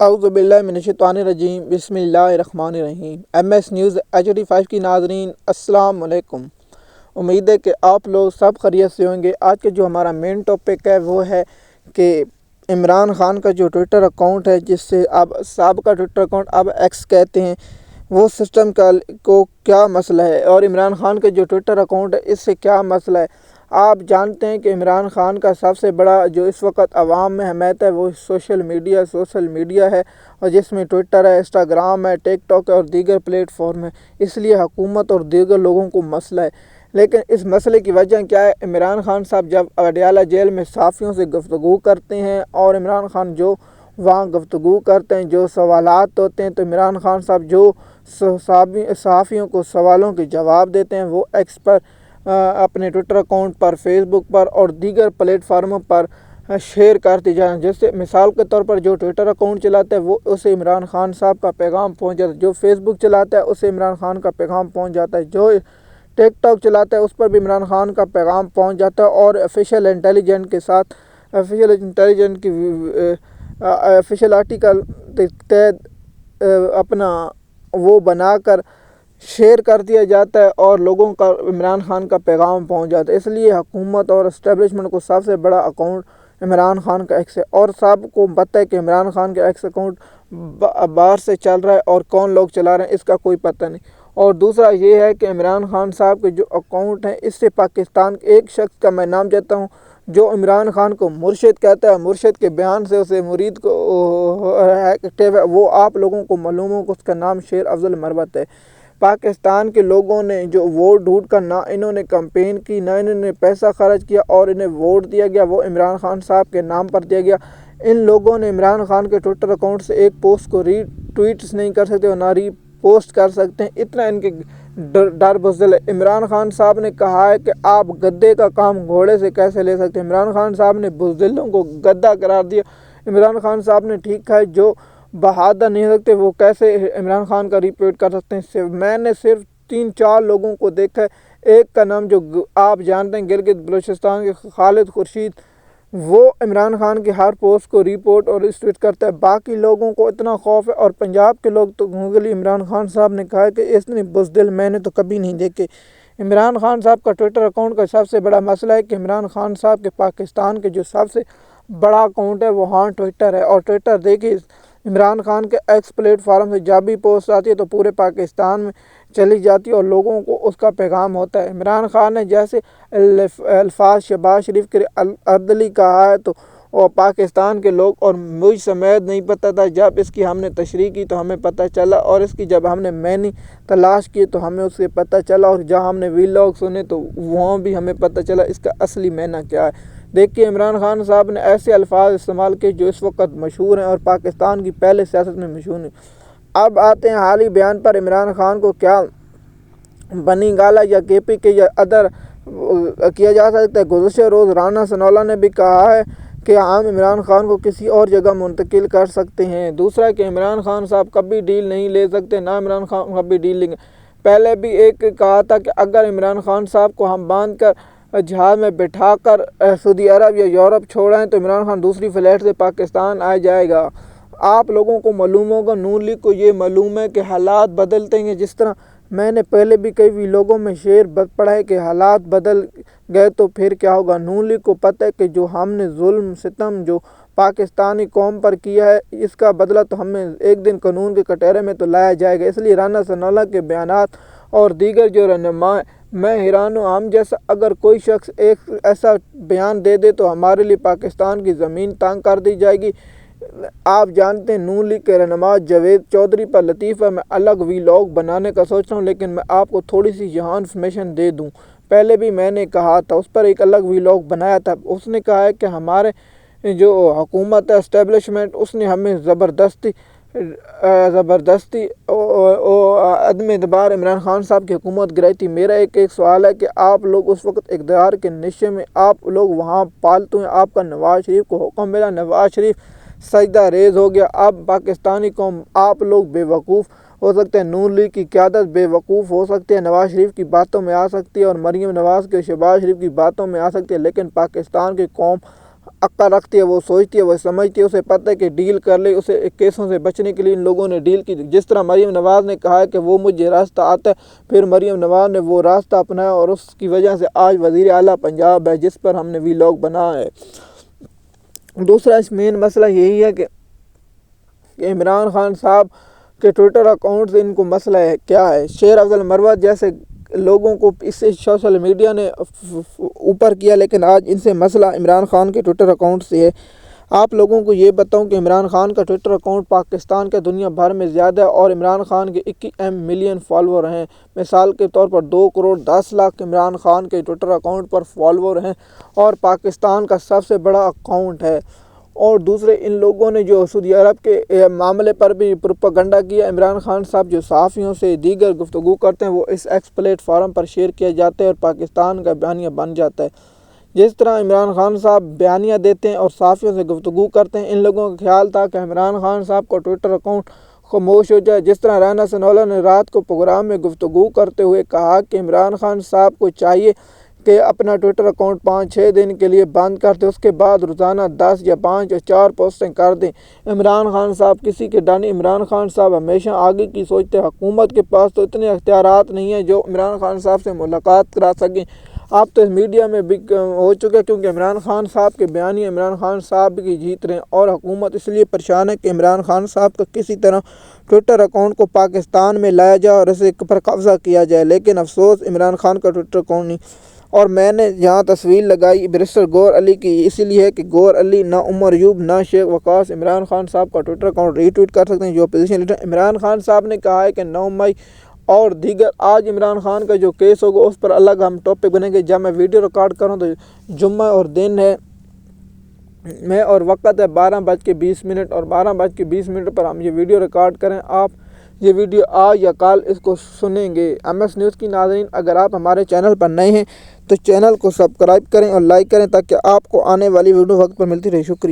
اعوذ باللہ من الشیطان الرجیم بسم اللہ الرحمن الرحیم۔ MS نیوز HD5 کی ناظرین السلام علیکم۔ امید ہے کہ آپ لوگ سب خیریت سے ہوں گے۔ آج کے جو ہمارا مین ٹاپک ہے وہ ہے کہ عمران خان کا جو ٹویٹر اکاؤنٹ ہے، جس سے اب سابقہ ٹویٹر اکاؤنٹ اب ایکس کہتے ہیں، وہ سسٹم کو کیا مسئلہ ہے، اور عمران خان کا جو ٹویٹر اکاؤنٹ ہے اس سے کیا مسئلہ ہے۔ آپ جانتے ہیں کہ عمران خان کا سب سے بڑا جو اس وقت عوام میں حمایت ہے وہ سوشل میڈیا ہے، اور جس میں ٹویٹر ہے، انسٹاگرام ہے، ٹک ٹاک ہے اور دیگر پلیٹ فارم ہے۔ اس لیے حکومت اور دیگر لوگوں کو مسئلہ ہے، لیکن اس مسئلے کی وجہ کیا ہے؟ عمران خان صاحب جب اڈیالہ جیل میں صحافیوں سے گفتگو کرتے ہیں، اور عمران خان جو وہاں گفتگو کرتے ہیں، جو سوالات ہوتے ہیں، تو عمران خان صاحب جو صحافیوں کو سوالوں کے جواب دیتے ہیں، وہ ایکس پر، اپنے ٹویٹر اکاؤنٹ پر، فیس بک پر اور دیگر پلیٹ فارموں پر شیئر کرتے جائیں۔ جیسے مثال کے طور پر جو ٹویٹر اکاؤنٹ چلاتا ہے وہ اسے عمران خان صاحب کا پیغام پہنچ جاتا ہے، جو فیس بک چلاتا ہے اسے عمران خان کا پیغام پہنچ جاتا ہے، جو ٹک ٹاک چلاتا ہے اس پر بھی عمران خان کا پیغام پہنچ جاتا ہے، اور آفیشیل انٹیلیجنٹ کی آفیشیل آرٹیکل تحت اپنا وہ بنا کر شیئر کر دیا جاتا ہے، اور لوگوں کا عمران خان کا پیغام پہنچ جاتا ہے۔ اس لیے حکومت اور اسٹیبلشمنٹ کو سب سے بڑا اکاؤنٹ عمران خان کا ایکس ہے، اور سب کو پتہ ہے کہ عمران خان کا ایکس اکاؤنٹ باہر سے چل رہا ہے اور کون لوگ چلا رہے ہیں اس کا کوئی پتہ نہیں۔ اور دوسرا یہ ہے کہ عمران خان صاحب کے جو اکاؤنٹ ہیں، اس سے پاکستان کے ایک شخص کا میں نام جاتا ہوں جو عمران خان کو مرشد کہتا ہے، مرشد کے بیان سے اسے مرید کو ایکٹیو ہے، وہ آپ لوگوں کو معلوم ہو کہ اس کا نام شیر افضل مربت ہے۔ پاکستان کے لوگوں نے جو ووٹ ڈھونڈ کر، نہ انہوں نے کمپین کی، نہ انہوں نے پیسہ خرچ کیا، اور انہیں ووٹ دیا گیا وہ عمران خان صاحب کے نام پر دیا گیا۔ ان لوگوں نے عمران خان کے ٹویٹر اکاؤنٹ سے ایک پوسٹ کو ری ٹویٹس نہیں کر سکتے اور نہ ری پوسٹ کر سکتے ہیں، اتنا ان کے ڈر بزدل ہے۔ عمران خان صاحب نے کہا ہے کہ آپ گدے کا کام گھوڑے سے کیسے لے سکتے ہیں؟ عمران خان صاحب نے بزدلوں کو گدہ قرار دیا۔ عمران خان صاحب نے ٹھیک کہا ہے، جو بہادر نہیں سکتے وہ کیسے عمران خان کا ریپیٹ کر سکتے ہیں؟ میں نے صرف 3-4 لوگوں کو دیکھا ہے، ایک کا نام جو آپ جانتے ہیں گلگت بلوچستان کے خالد خورشید، وہ عمران خان کی ہر پوسٹ کو ریپورٹ اور ریٹویٹ کرتا ہے، باقی لوگوں کو اتنا خوف ہے۔ اور پنجاب کے لوگ تو گوگلی عمران خان صاحب نے کہا ہے کہ اتنے بزدل میں نے تو کبھی نہیں دیکھے۔ عمران خان صاحب کا ٹویٹر اکاؤنٹ کا سب سے بڑا مسئلہ ہے کہ عمران خان صاحب کے پاکستان کے جو سب سے بڑا اکاؤنٹ ہے وہ ٹویٹر ہے، اور ٹویٹر دیکھیے عمران خان کے ایکس پلیٹ فارم سے جب بھی پوسٹ آتی ہے تو پورے پاکستان میں چلی جاتی ہے اور لوگوں کو اس کا پیغام ہوتا ہے۔ عمران خان نے جیسے الفاظ شہباز شریف کے عدلی کہا ہے، تو پاکستان کے لوگ اور مجھ سمیت نہیں پتہ تھا، جب اس کی ہم نے تشریح کی تو ہمیں پتہ چلا، اور اس کی جب ہم نے معنی تلاش کی تو ہمیں اس سے پتہ چلا، اور جہاں ہم نے ویلاگ سنے تو وہاں بھی ہمیں پتہ چلا اس کا اصلی معنی کیا ہے۔ دیکھیے عمران خان صاحب نے ایسے الفاظ استعمال کیے جو اس وقت مشہور ہیں اور پاکستان کی پہلے سیاست میں مشہور ہیں۔ اب آتے ہیں حالی بیان پر۔ عمران خان کو کیا بنی گالا یا KP کے یا ادر کیا جا سکتا ہے؟ گزشتہ روز رانا ثناءاللہ نے بھی کہا ہے کہ ہم عمران خان کو کسی اور جگہ منتقل کر سکتے ہیں۔ دوسرا کہ عمران خان صاحب کبھی ڈیل نہیں لے سکتے، نہ عمران خان کبھی ڈیل لیں گے۔ پہلے بھی ایک کہا تھا کہ اگر عمران خان صاحب کو ہم باندھ کر جہاز میں بٹھا کر سعودی عرب یا یورپ چھوڑیں تو عمران خان دوسری فلائٹ سے پاکستان آ جائے گا۔ آپ لوگوں کو معلوم ہوگا، نون لیگ کو یہ معلوم ہے کہ حالات بدلتے ہیں، جس طرح میں نے پہلے بھی کئی لوگوں میں شعر پڑھا ہے کہ حالات بدل گئے تو پھر کیا ہوگا۔ نون لیگ کو پتہ ہے کہ جو ہم نے ظلم ستم جو پاکستانی قوم پر کیا ہے، اس کا بدلہ تو ہمیں ایک دن قانون کے کٹہرے میں تو لایا جائے گا۔ اس لیے رانا ثناءاللہ کے بیانات اور دیگر جو رہنما، میں حیران ہوں، ہم جیسا اگر کوئی شخص ایک ایسا بیان دے دے تو ہمارے لیے پاکستان کی زمین تنگ کر دی جائے گی۔ آپ جانتے ہیں نون لیگ کے رہنما جاوید چودھری پر لطیفہ میں الگ ویلاگ بنانے کا سوچ رہا ہوں، لیکن میں آپ کو تھوڑی سی یہاں انفارمیشن دے دوں۔ پہلے بھی میں نے کہا تھا، اس پر ایک الگ ویلاگ بنایا تھا۔ اس نے کہا ہے کہ ہمارے جو حکومت ہے اسٹیبلشمنٹ، اس نے ہمیں زبردستی عدم اعتبار عمران خان صاحب کی حکومت گرائی تھی۔ میرا ایک سوال ہے کہ آپ لوگ اس وقت اقتدار کے نشے میں، آپ لوگ وہاں پالتو ہیں، آپ کا نواز شریف کو حکم ملا، نواز شریف سجدہ ریز ہو گیا۔ اب پاکستانی قوم، آپ لوگ بے وقوف ہو سکتے ہیں، نون لیگ کی قیادت بے وقوف ہو سکتی ہے، نواز شریف کی باتوں میں آ سکتی ہے، اور مریم نواز کے شہباز شریف کی باتوں میں آ سکتی ہے، لیکن پاکستان کی قوم عقل رکھتی ہے، وہ سوچتی ہے، وہ سمجھتی ہے، اسے پتہ ہے کہ ڈیل کر لے، اسے کیسوں سے بچنے کے لیے ان لوگوں نے ڈیل کی۔ جس طرح مریم نواز نے کہا ہے کہ وہ مجھے راستہ آتا ہے، پھر مریم نواز نے وہ راستہ اپنایا اور اس کی وجہ سے آج وزیر اعلیٰ پنجاب ہے، جس پر ہم نے ویلاگ بنایا ہے۔ دوسرا اس مین مسئلہ یہی ہے کہ عمران خان صاحب کے ٹویٹر اکاؤنٹ سے ان کو مسئلہ ہے کیا ہے۔ شیر افضل مروت جیسے لوگوں کو اس سے سوشل میڈیا نے اوپر کیا، لیکن آج ان سے مسئلہ عمران خان کے ٹویٹر اکاؤنٹ سے ہے۔ آپ لوگوں کو یہ بتاؤں کہ عمران خان کا ٹویٹر اکاؤنٹ پاکستان کے دنیا بھر میں زیادہ ہے اور عمران خان کے 21 ملین فالوور ہیں۔ مثال کے طور پر 2 کروڑ 10 لاکھ عمران خان کے ٹویٹر اکاؤنٹ پر فالوور ہیں اور پاکستان کا سب سے بڑا اکاؤنٹ ہے۔ اور دوسرے ان لوگوں نے جو سعودی عرب کے معاملے پر بھی پروپیگنڈا کیا، عمران خان صاحب جو صحافیوں سے دیگر گفتگو کرتے ہیں وہ اس ایکس پلیٹ فارم پر شیئر کیا جاتا ہے اور پاکستان کا بیانیہ بن جاتا ہے۔ جس طرح عمران خان صاحب بیانیہ دیتے ہیں اور صحافیوں سے گفتگو کرتے ہیں، ان لوگوں کا خیال تھا کہ عمران خان صاحب کا ٹویٹر اکاؤنٹ خاموش ہو جائے۔ جس طرح رینا ثناءاللہ نے رات کو پروگرام میں گفتگو کرتے ہوئے کہا کہ عمران خان صاحب کو چاہیے کہ اپنا ٹویٹر اکاؤنٹ 5-6 دن کے لیے بند کر دیں، اس کے بعد روزانہ 10 یا 5 یا 4 پوسٹیں کر دیں۔ عمران خان صاحب کسی کے ڈر نہیں، عمران خان صاحب ہمیشہ آگے کی سوچتے ہیں۔ حکومت کے پاس تو اتنے اختیارات نہیں ہیں جو عمران خان صاحب سے ملاقات کرا سکیں۔ آپ تو اس میڈیا میں بھی ہو چکے کیونکہ عمران خان صاحب کے بیانیے عمران خان صاحب کی جیت رہے ہیں اور حکومت اس لیے پریشان ہے کہ عمران خان صاحب کا کسی طرح ٹویٹر اکاؤنٹ کو پاکستان میں لایا جائے اور اسے پر قبضہ کیا جائے، لیکن افسوس عمران خان کا ٹویٹر اکاؤنٹ نہیں۔ اور میں نے یہاں تصویر لگائی بیرسٹر گور علی کی، اسی لیے کہ گور علی نہ عمر ایوب نہ شیخ وقاص عمران خان صاحب کا ٹویٹر اکاؤنٹ ری ٹویٹ کر سکتے ہیں جو اپوزیشن لیڈر۔ عمران خان صاحب نے کہا ہے کہ 9 مئی اور دیگر آج عمران خان کا جو کیس ہوگا اس پر الگ ہم ٹاپک بنیں گے۔ جب میں ویڈیو ریکارڈ کروں تو جمعہ اور دن ہے میں اور وقت ہے 12:20 اور 12:20 پر ہم یہ ویڈیو ریکارڈ کریں۔ آپ یہ ویڈیو آج یا کل اس کو سنیں گے۔ MS نیوز کی ناظرین، اگر آپ ہمارے چینل پر نئے ہیں تو چینل کو سبسکرائب کریں اور لائک کریں تاکہ آپ کو آنے والی ویڈیو وقت پر ملتی رہے۔ شکریہ۔